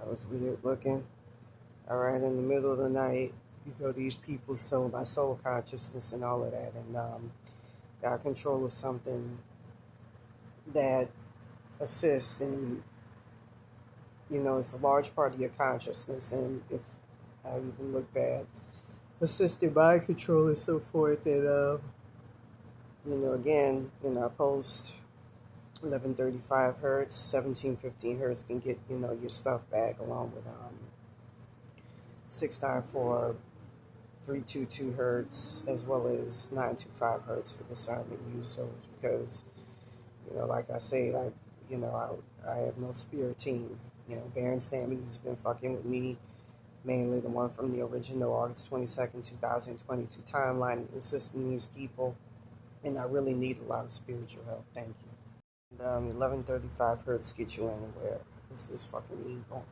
That was weird looking. All right, in the middle of the night, these people stole my soul consciousness and all of that, and got control of something that assists in, it's a large part of your consciousness, and it's, I even look bad, assisted by control and so forth. And, again, I post 1135 hertz, 1715 hertz can get, your stuff back along with 694 322 hertz as well as 925 hertz for discernment use those because, like I say, I have no spirit team. Baron Sammy's been fucking with me, mainly the one from the original August 22nd, 2022 timeline, assisting these people, and I really need a lot of spiritual help. Thank you. And 1135 hertz get you anywhere. This is fucking evil.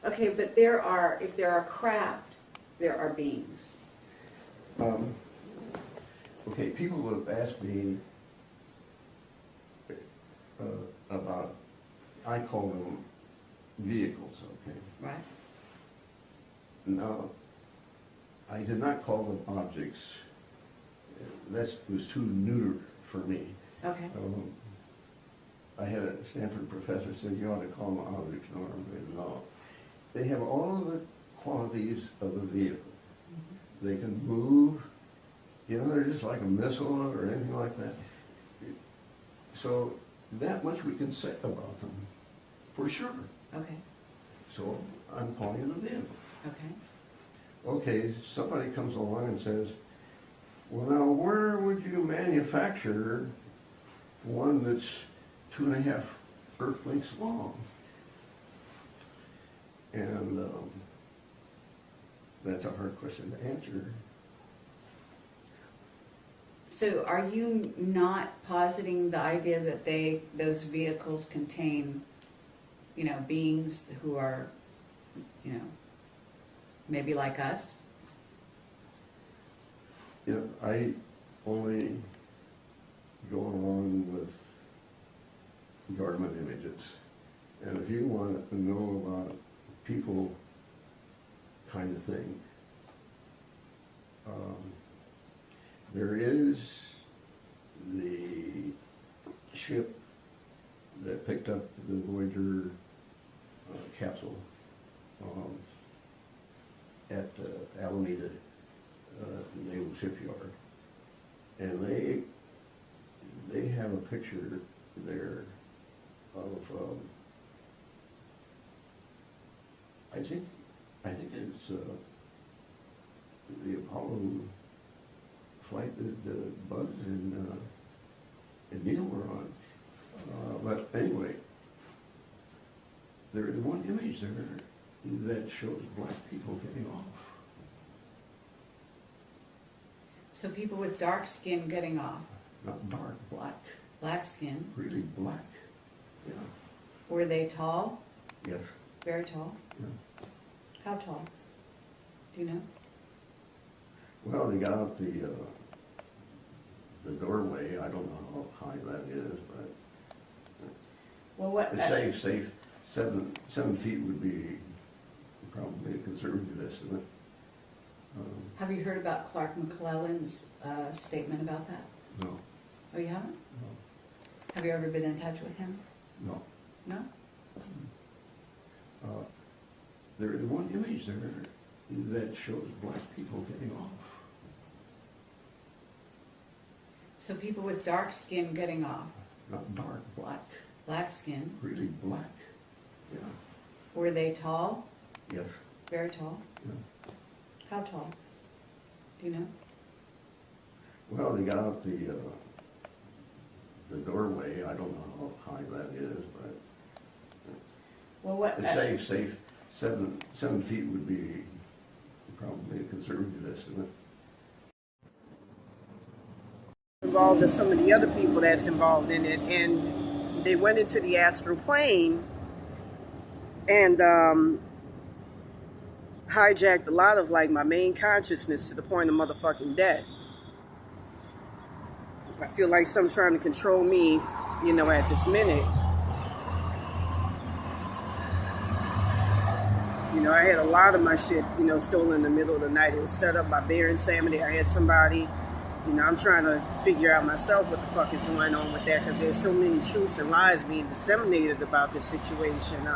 Okay, but if there are craft, there are beings. Okay, people have asked me about, I call them vehicles, okay? Right. Now, I did not call them objects. That was too neuter for me. Okay. I had a Stanford professor said you ought to call them objects, Norm. No. They have all of the qualities of a vehicle. Mm-hmm. They can move. You know, they're just like a missile or anything like that. So that much we can say about them, for sure. Okay. So I'm calling it a vehicle. Okay. Okay, somebody comes along and says, well, now where would you manufacture one that's 2.5 Earth lengths long? And that's a hard question to answer. So are you not positing the idea that those vehicles contain, beings who are, maybe like us? Yeah, I only go along with government images. And if you want to know about people kind of thing, there is the ship that picked up the Voyager capsule at Alameda Naval Shipyard, and they have a picture there of I think it's the Apollo flight that Buzz and Neil were on. But anyway, there is one image there that shows black people getting off. So people with dark skin getting off. Not dark, black. Black skin. Really black. Yeah. Were they tall? Yes. Very tall? Yeah. How tall? Do you know? Well, they got out the doorway. I don't know how high that is, but Well, what? it's safe. 7 feet would be probably a conservative estimate. Have you heard about Clark McClellan's statement about that? No. Oh, you haven't? No. Have you ever been in touch with him? No. No? There is one image there that shows black people getting off. So people with dark skin getting off. Not dark, black. Black skin. Really black. Yeah. Were they tall? Yes. Very tall? Yeah. How tall? Do you know? Well, they got out the doorway. I don't know how high that is, but Well, what? it's safe. 7 feet would be probably a conservative estimate. Involved as some of the other people that's involved in it, and they went into the astral plane and hijacked a lot of like my main consciousness to the point of motherfucking death. I feel like some trying to control me, at this minute. I had a lot of my shit, stolen in the middle of the night. It was set up by Bear and Samity. I had somebody, I'm trying to figure out myself what the fuck is going on with that, because there's so many truths and lies being disseminated about this situation.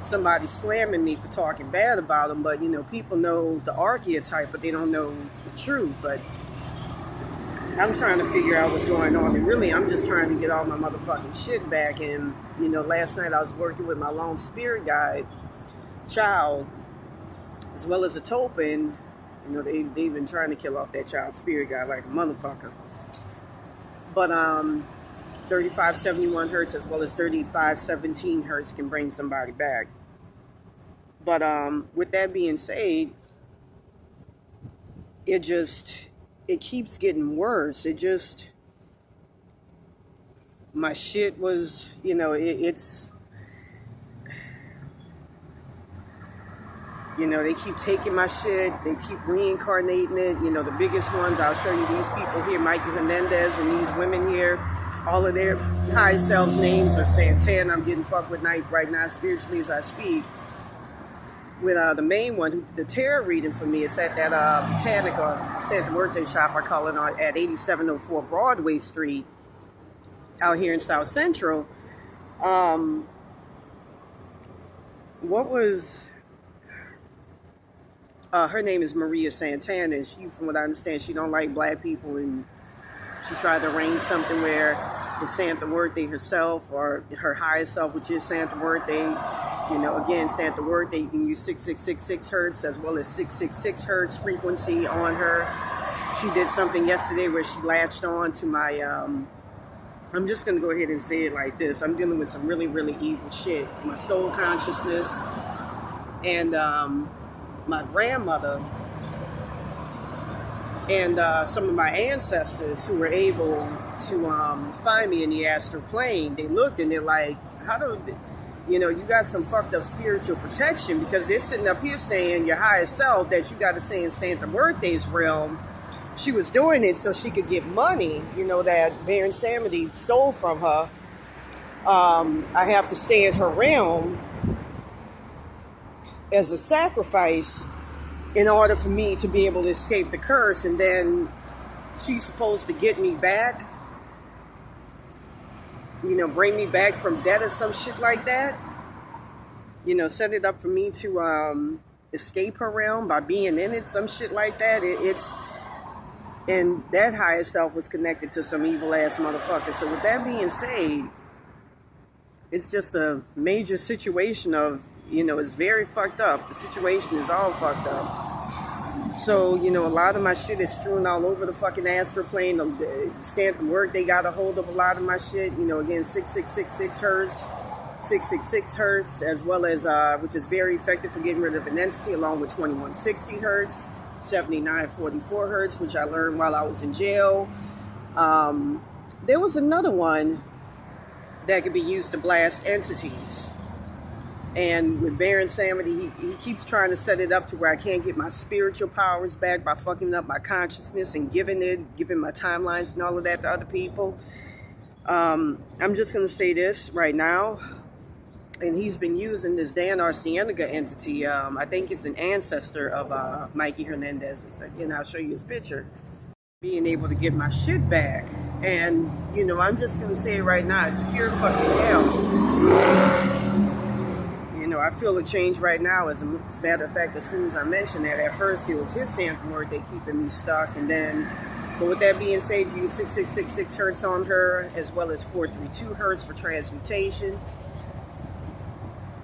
Somebody slamming me for talking bad about them, but, people know the archetype, but they don't know the truth. But I'm trying to figure out what's going on, and really, I'm just trying to get all my motherfucking shit back. And, last night I was working with my lone spirit guide, child, as well as a token. They've been trying to kill off that child spirit guy like a motherfucker. But 3571 hertz as well as 3517 hertz can bring somebody back. But with that being said, it keeps getting worse. My shit was, it's You know, they keep taking my shit. They keep reincarnating it. You know, the biggest ones, I'll show you these people here, Mikey Hernandez and these women here. All of their highest selves names are Santana. I'm getting fucked with night right now spiritually as I speak. With the main one, who did the tarot reading for me, it's at that Botanica Santa Muerte shop, I call it, at 8704 Broadway Street out here in South Central. What was... her name is Maria Santana. She, from what I understand, she don't like black people, and she tried to arrange something where with Santa Muerte herself, or her highest self, which is Santa Muerte. You know, again, Santa Muerte, you can use 6666 hertz as well as 666 hertz frequency on her. She did something yesterday where she latched on to my, I'm just going to go ahead and say it like this. I'm dealing with some really, really evil shit. My soul consciousness and my grandmother and some of my ancestors who were able to find me in the astral plane. They looked and they're like, how do, you know, you got some fucked up spiritual protection, because they're sitting up here saying your highest self that you got to say in Santa Muerte's realm. She was doing it so she could get money, you know, that Baron Samedi stole from her. I have to stay in her realm as a sacrifice in order for me to be able to escape the curse, and then she's supposed to get me back, you know, bring me back from death or some shit like that, you know, set it up for me to escape her realm by being in it, some shit like that. It's, and that higher self was connected to some evil ass motherfucker. So with that being said, it's just a major situation of, you know, it's very fucked up. The situation is all fucked up. So, you know, a lot of my shit is strewn all over the fucking astral plane. The Santa Work, they got a hold of a lot of my shit. You know, again, 6666 hertz, 666 hertz, as well as, which is very effective for getting rid of an entity, along with 2160 hertz, 7944 hertz, which I learned while I was in jail. There was another one that could be used to blast entities. And with Baron Samedi, he keeps trying to set it up to where I can't get my spiritual powers back by fucking up my consciousness and giving my timelines and all of that to other people. I'm just going to say this right now. And he's been using this Dan Cienega entity. I think it's an ancestor of Mikey Hernandez. Again, I'll show you his picture. Being able to get my shit back. And, you know, I'm just going to say it right now. It's pure fucking hell. You know, I feel a change right now. As a matter of fact, as soon as I mentioned that, at first it was his Santa word they keeping me stuck. And then, but with that being said, you use 6666 hertz on her, as well as 432 hertz for transmutation.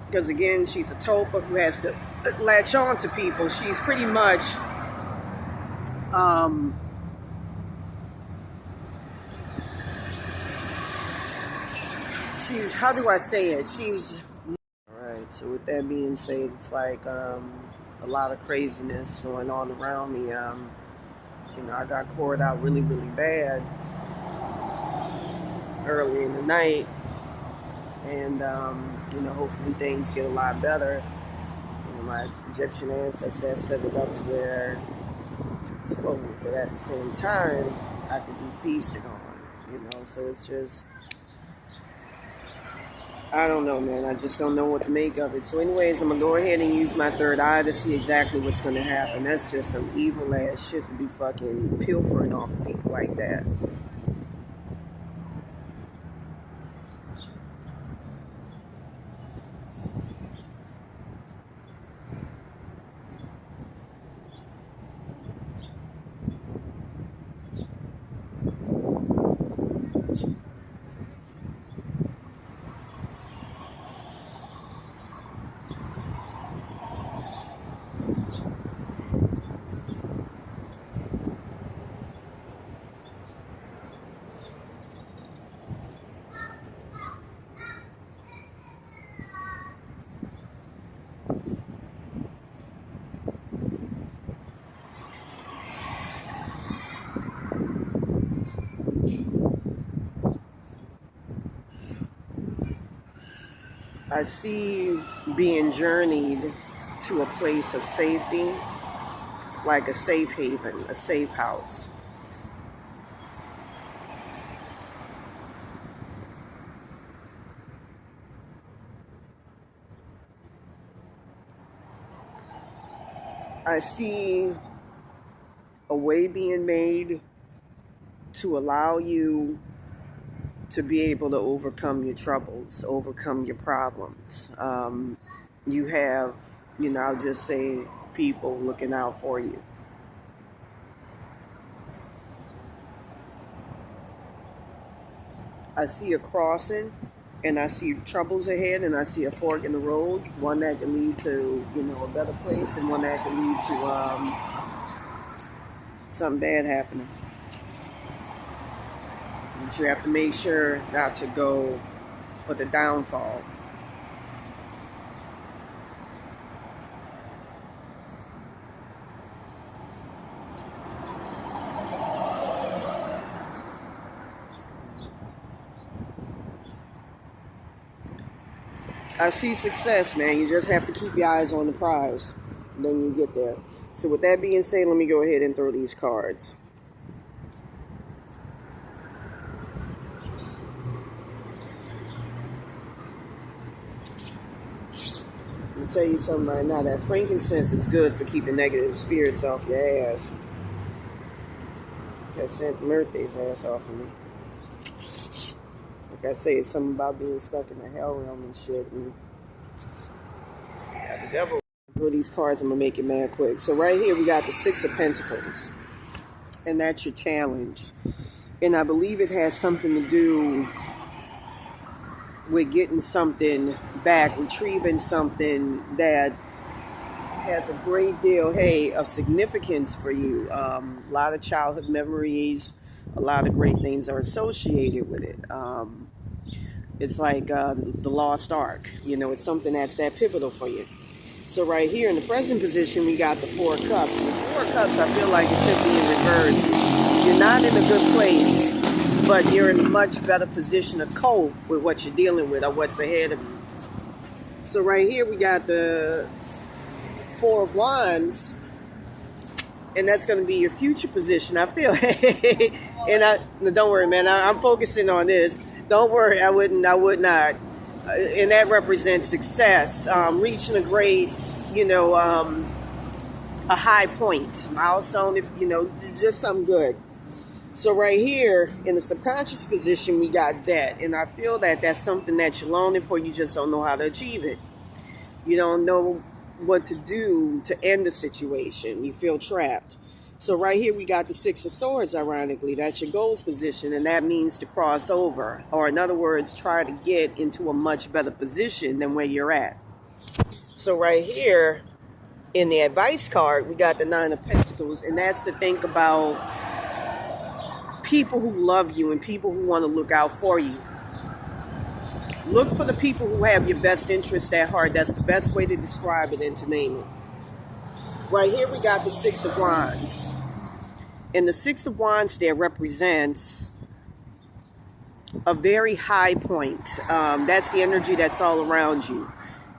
Because again, she's a topa who has to latch on to people. She's pretty much, she's, how do I say it? She's, alright, so with that being said, it's like a lot of craziness going on around me. You know, I got cored out really, really bad early in the night. And, you know, hopefully things get a lot better. You know, my Egyptian ancestors set it up to where, but at the same time, I could be feasted on, you know, so it's just, I don't know, man. I just don't know what to make of it. So anyways, I'm going to go ahead and use my third eye to see exactly what's going to happen. That's just some evil ass shit to be fucking pilfering off of people like that. I see being journeyed to a place of safety, like a safe haven, a safe house. I see a way being made to allow you to be able to overcome your troubles, overcome your problems. You have, I'll just say, people looking out for you. I see a crossing, and I see troubles ahead, and I see a fork in the road, one that can lead to, a better place, and one that can lead to something bad happening. But you have to make sure not to go for the downfall. I see success, man. You just have to keep your eyes on the prize. Then you get there. So with that being said, let me go ahead and throw these cards. Let me tell you something right now. That frankincense is good for keeping negative spirits off your ass. That Santa Murphy's ass off of me. Like I say, it's something about being stuck in the hell realm and shit. And the devil. Through these cards, I'm gonna make it mad quick. So right here we got the Six of Pentacles, and that's your challenge. And I believe it has something to do with getting something back, retrieving something that has a great deal, of significance for you. A lot of childhood memories, a lot of great things are associated with it. It's like the Lost Ark. It's something that's that pivotal for you. So right here in the present position, we got the Four of Cups. The Four of Cups, I feel like it should be in reverse. You're not in a good place, but you're in a much better position to cope with what you're dealing with or what's ahead of you. So right here, we got the Four of Wands, and that's going to be your future position, I feel. And don't worry, man, I'm focusing on this. Don't worry, I would not. And that represents success, reaching a great, a high point, milestone, just something good. So right here in the subconscious position, we got that. And I feel that that's something that you're longing for. You just don't know how to achieve it. You don't know what to do to end the situation. You feel trapped. So right here we got the Six of Swords, ironically. That's your goals position, and that means to cross over. Or in other words, try to get into a much better position than where you're at. So right here in the advice card, we got the Nine of Pentacles, and that's to think about people who love you and people who want to look out for you. Look for the people who have your best interest at heart. That's the best way to describe it and to name it. Right here we got the Six of Wands. And the Six of Wands there represents a very high point. That's the energy that's all around you.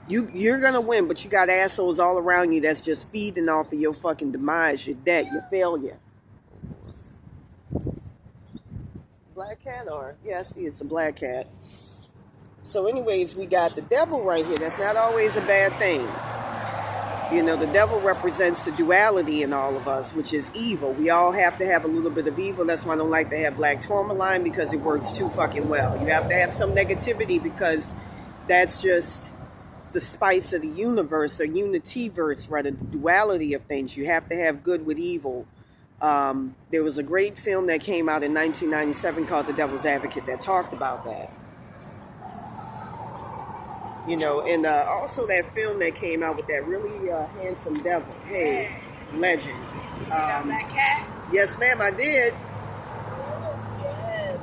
You're going to win, but you got assholes all around you that's just feeding off of your fucking demise, your debt, your failure. Black cat or? Yeah, I see it's a black cat. So anyways, we got the devil right here. That's not always a bad thing. The devil represents the duality in all of us, which is evil. We all have to have a little bit of evil. That's why I don't like to have black tourmaline, because it works too fucking well. You have to have some negativity, because that's just the spice of the universe, or unityverse, rather, the duality of things. You have to have good with evil. There was a great film that came out in 1997 called The Devil's Advocate that talked about that. And also that film that came out with that really handsome devil. Hey, legend. You see that black cat? Yes, ma'am, I did. Yes.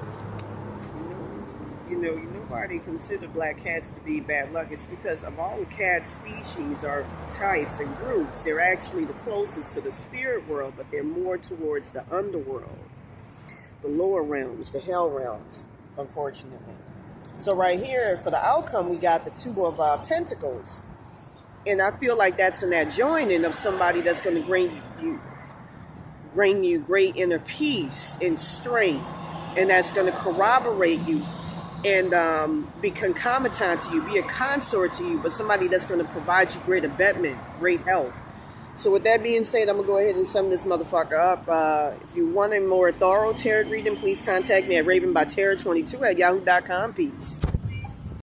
Nobody consider black cats to be bad luck. It's because of all cat species or types and groups, they're actually the closest to the spirit world, but they're more towards the underworld, the lower realms, the hell realms, unfortunately. So right here, for the outcome, we got the Two of Pentacles. And I feel like that's in that joining of somebody that's going to bring you great inner peace and strength, and that's going to corroborate you and be concomitant to you, be a consort to you, but somebody that's going to provide you great abetment, great help. So with that being said, I'm going to go ahead and sum this motherfucker up. If you want a more thorough tarot reading, please contact me at ravenbytarot22@yahoo.com. Peace.